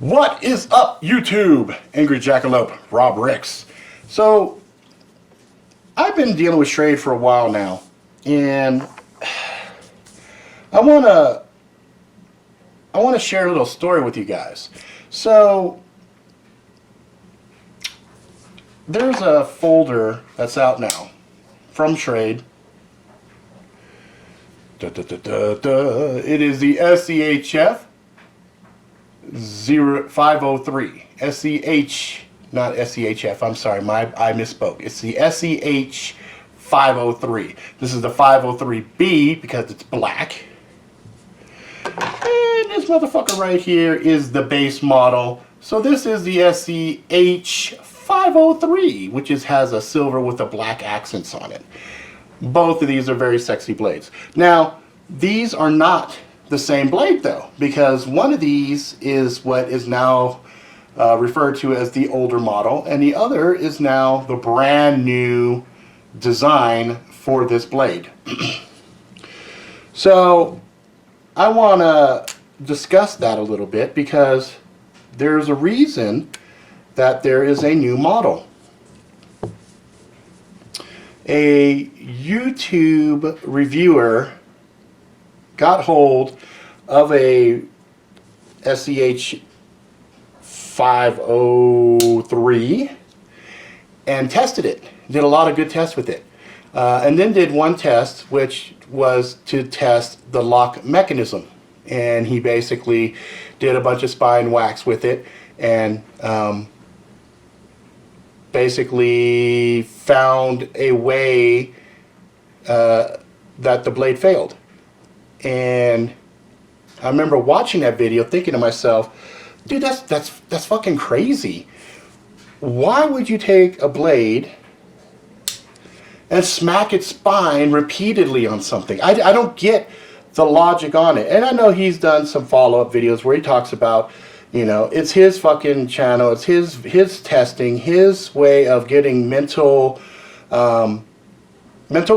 What is up, YouTube? Angry Jackalope, Rob Ricks. So, I've been dealing with Schrade for a while now, and I wanna share a little story with you guys. So, there's a folder that's out now from Schrade. It is the SCH503. SCH, not SCHF, I'm sorry, I misspoke. It's the SCH503. This is the 503B because it's black. And this motherfucker right here is the base model. So this is the SCH503, which has a silver with a black accents on it. Both of these are very sexy blades. Now, these are not the same blade though, because one of these is what is now referred to as the older model, and the other is now the brand new design for this blade. So I want to discuss that a little bit because there's a reason that there is a new model. A YouTube reviewer got hold of a SCH503 and tested it. Did a lot of good tests with it. And then did one test which was to test the lock mechanism. And he basically did a bunch of spine wax with it and basically found a way that the blade failed. And I remember watching that video thinking to myself, dude, that's fucking crazy. Why would you take a blade and smack its spine repeatedly on something? I don't get the logic on it. And I know he's done some follow-up videos where he talks about, you know, it's his fucking channel, it's his testing, his way of getting mental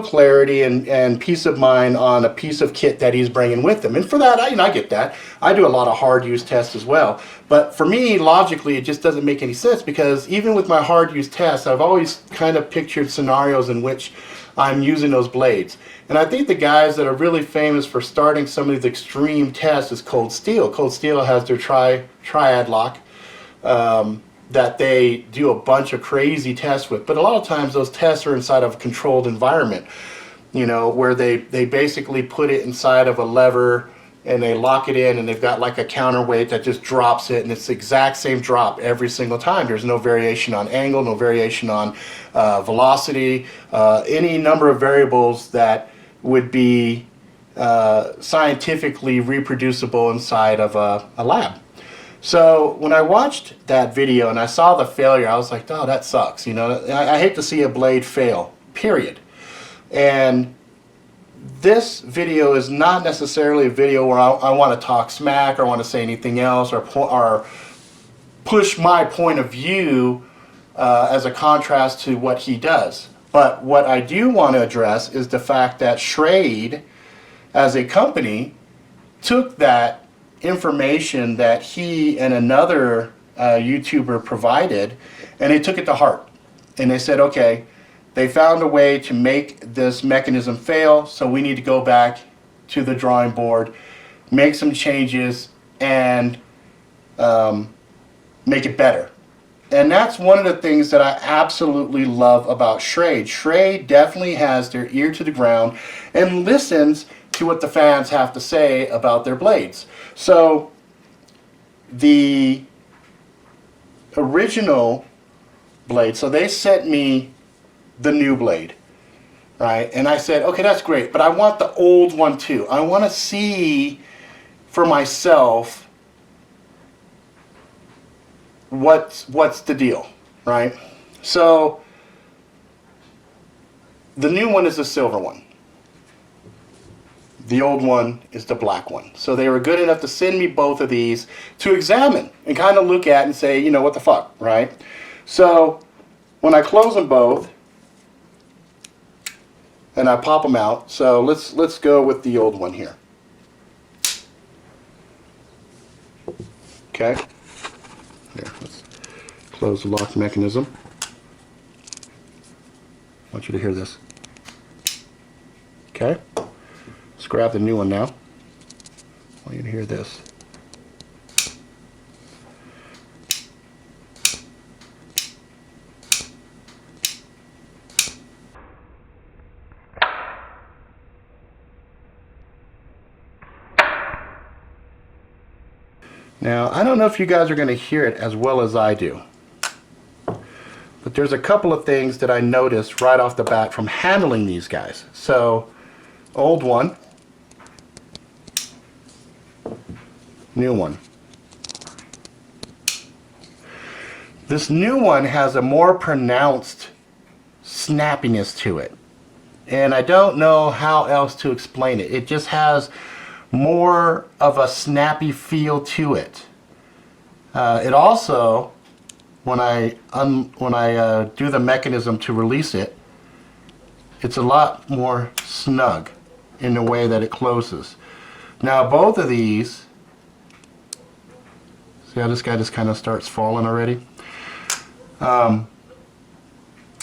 clarity and peace of mind on a piece of kit that he's bringing with him. And for that, I get that. I do a lot of hard use tests as well. But for me, logically, it just doesn't make any sense, because even with my hard use tests, I've always kind of pictured scenarios in which I'm using those blades. And I think the guys that are really famous for starting some of these extreme tests is Cold Steel. Cold Steel has their triad lock that they do a bunch of crazy tests with. But a lot of times those tests are inside of a controlled environment, you know, where they basically put it inside of a lever and they lock it in, and they've got like a counterweight that just drops it, and it's the exact same drop every single time. There's no variation on angle, no variation on velocity, any number of variables that would be scientifically reproducible inside of a lab. So when I watched that video and I saw the failure, I was like, oh, that sucks. You know, I hate to see a blade fail, period. And this video is not necessarily a video where I want to talk smack or want to say anything else or push my point of view as a contrast to what he does. But what I do want to address is the fact that Schrade, as a company, took that information that he and another YouTuber provided, and they took it to heart. And they said, okay, they found a way to make this mechanism fail, so we need to go back to the drawing board, make some changes, and make it better. And that's one of the things that I absolutely love about Schrade. Schrade definitely has their ear to the ground and listens to what the fans have to say about their blades. So the original blade, so they sent me the new blade, right? And I said, okay, that's great, but I want the old one too. I want to see for myself what's the deal, right? So the new one is the silver one. The old one is the black one. So they were good enough to send me both of these to examine and kind of look at and say, you know, what the fuck, right? So when I close them both and I pop them out, so let's go with the old one here. Okay. There, let's close the lock mechanism. I want you to hear this. Okay? Let's grab the new one now. I want you to hear this. Now, I don't know if you guys are going to hear it as well as I do, but there's a couple of things that I noticed right off the bat from handling these guys. So, old one, new one. This new one has a more pronounced snappiness to it, and I don't know how else to explain it. It just has more of a snappy feel to it. It also, when I do the mechanism to release it, it's a lot more snug in the way that it closes. Now both of these, see how this guy just kind of starts falling already?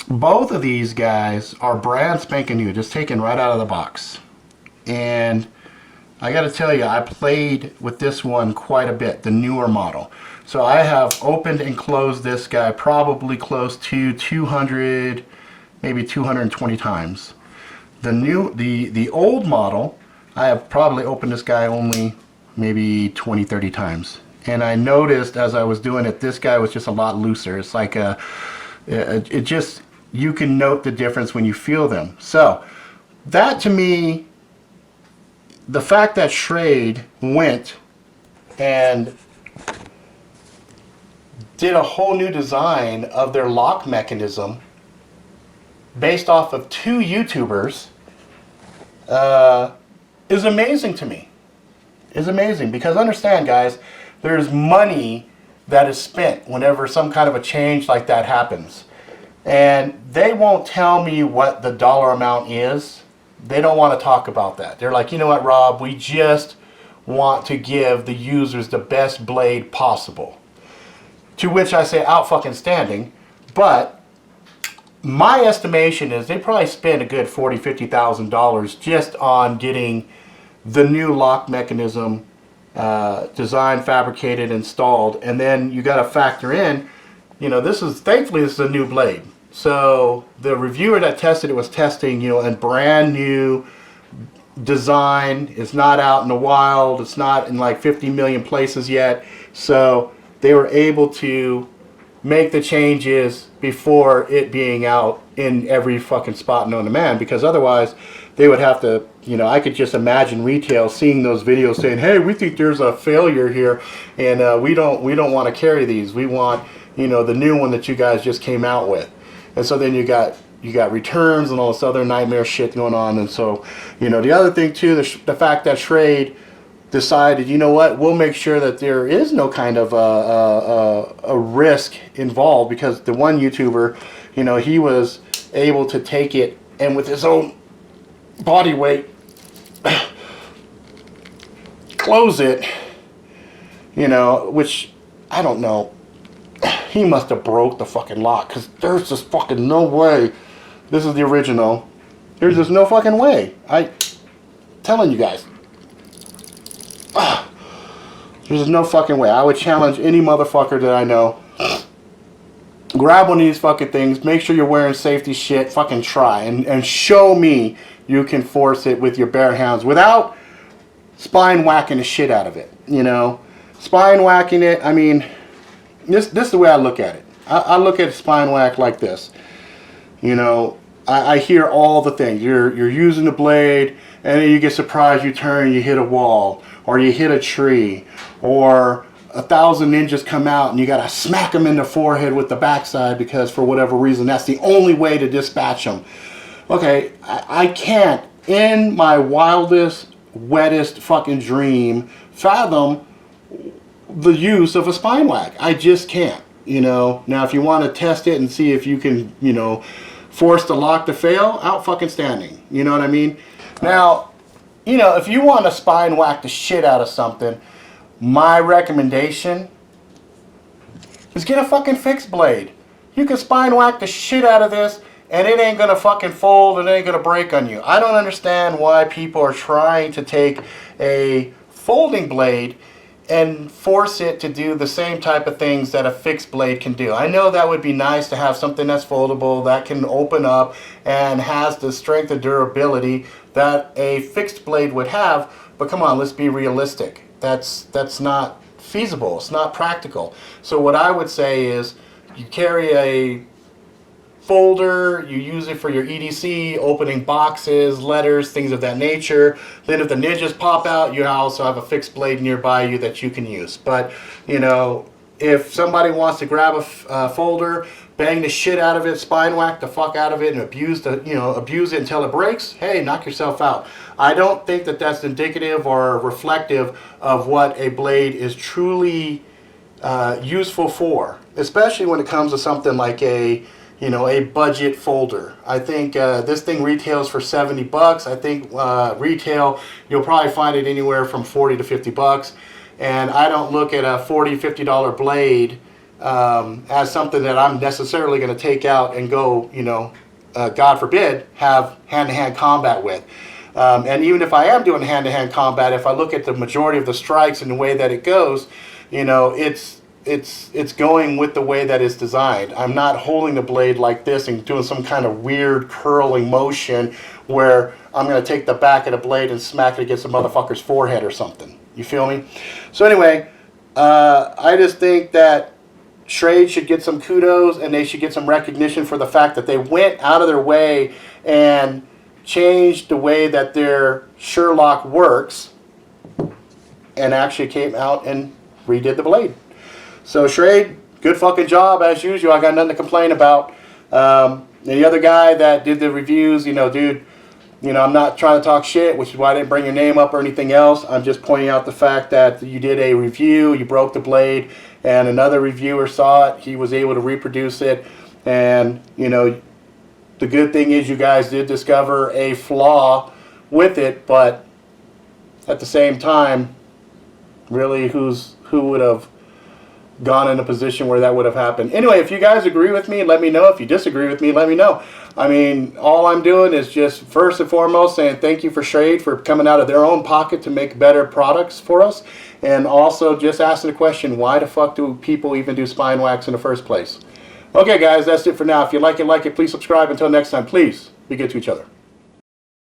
Both of these guys are brand spanking new, just taken right out of the box. And I got to tell you, I played with this one quite a bit, the newer model. So I have opened and closed this guy probably close to 200, maybe 220 times. The old model, I have probably opened this guy only maybe 20, 30 times. And I noticed as I was doing it, this guy was just a lot looser. It's like you can note the difference when you feel them. So that to me, the fact that Schrade went and did a whole new design of their lock mechanism based off of 2 YouTubers is amazing to me. Is amazing, because understand, guys, there's money that is spent whenever some kind of a change like that happens, and they won't tell me what the dollar amount is. They don't want to talk about that. They're like, you know what, Rob, we just want to give the users the best blade possible. To which I say, out fucking standing. But my estimation is they probably spent a good $40,000, $50,000 just on getting the new lock mechanism designed, fabricated, installed. And then you got to factor in, you know, thankfully this is a new blade. So the reviewer that tested it was testing, you know, a brand new design. It's not out in the wild. It's not in like 50 million places yet. So they were able to make the changes before it being out in every fucking spot known to man, because otherwise they would have to, you know, I could just imagine retail seeing those videos saying, hey, we think there's a failure here, and we don't want to carry these. We want, you know, the new one that you guys just came out with. And so then you got returns and all this other nightmare shit going on. And so, you know, the other thing too, the fact that Schrade decided, you know what, we'll make sure that there is no kind of a risk involved, because the one YouTuber, you know, he was able to take it and with his own body weight close it, you know, which I don't know. He must have broke the fucking lock, because there's just fucking no way. This is the original. There's just no fucking way. Telling you guys. There's no fucking way. I would challenge any motherfucker that I know. Grab one of these fucking things. Make sure you're wearing safety shit. Fucking try. And show me you can force it with your bare hands without spine whacking the shit out of it. You know? Spine whacking it, I mean, this is the way I look at it. I look at spine whack like this. You know, I hear all the things. You're using the blade, and then you get surprised, you turn, you hit a wall, or you hit a tree, or 1,000 ninjas come out and you gotta smack them in the forehead with the backside because for whatever reason that's the only way to dispatch them. Okay, I can't, in my wildest, wettest fucking dream, fathom the use of a spine whack. I just can't, you know. Now if you want to test it and see if you can, you know, force the lock to fail, out fucking standing. You know what I mean? Now, you know, if you want to spine whack the shit out of something, my recommendation, is get a fucking fixed blade. You can spine whack the shit out of this and it ain't gonna fucking fold and it ain't gonna break on you. I don't understand why people are trying to take a folding blade and force it to do the same type of things that a fixed blade can do. I know that would be nice to have something that's foldable, that can open up and has the strength and durability that a fixed blade would have, but come on, let's be realistic. That's not feasible. It's not practical. So what I would say is you carry a folder, you use it for your EDC, opening boxes, letters, things of that nature. Then if the ninjas pop out, you also have a fixed blade nearby you that you can use. But, you know, if somebody wants to grab a folder, bang the shit out of it, spine whack the fuck out of it, and abuse it until it breaks, hey, knock yourself out. I don't think that that's indicative or reflective of what a blade is truly useful for, especially when it comes to something like a budget folder. I think this thing retails for 70 bucks. I think retail, you'll probably find it anywhere from 40 to 50 bucks. And I don't look at a $40, $50 blade as something that I'm necessarily going to take out and go, God forbid, have hand-to-hand combat with. And even if I am doing hand-to-hand combat, if I look at the majority of the strikes and the way that it goes, it's going with the way that it's designed. I'm not holding the blade like this and doing some kind of weird curling motion where I'm going to take the back of the blade and smack it against the motherfucker's forehead or something. You feel me? So anyway, I just think that Schrade should get some kudos and they should get some recognition for the fact that they went out of their way and changed the way that their Sherlock works and actually came out and redid the blade. So Schrade, good fucking job as usual. I got nothing to complain about. The other guy that did the reviews, dude, I'm not trying to talk shit, which is why I didn't bring your name up or anything else. I'm just pointing out the fact that you did a review, you broke the blade, and another reviewer saw it. He was able to reproduce it. And, the good thing is you guys did discover a flaw with it, but at the same time, really, who would have gone in a position where that would have happened? Anyway, if you guys agree with me, let me know. If you disagree with me, let me know. I mean, all I'm doing is just first and foremost saying thank you for Schrade for coming out of their own pocket to make better products for us, and also just asking the question, why the fuck do people even do spine wax in the first place? Okay guys, that's it for now. If you like it, please subscribe. Until next time, please be good to each other.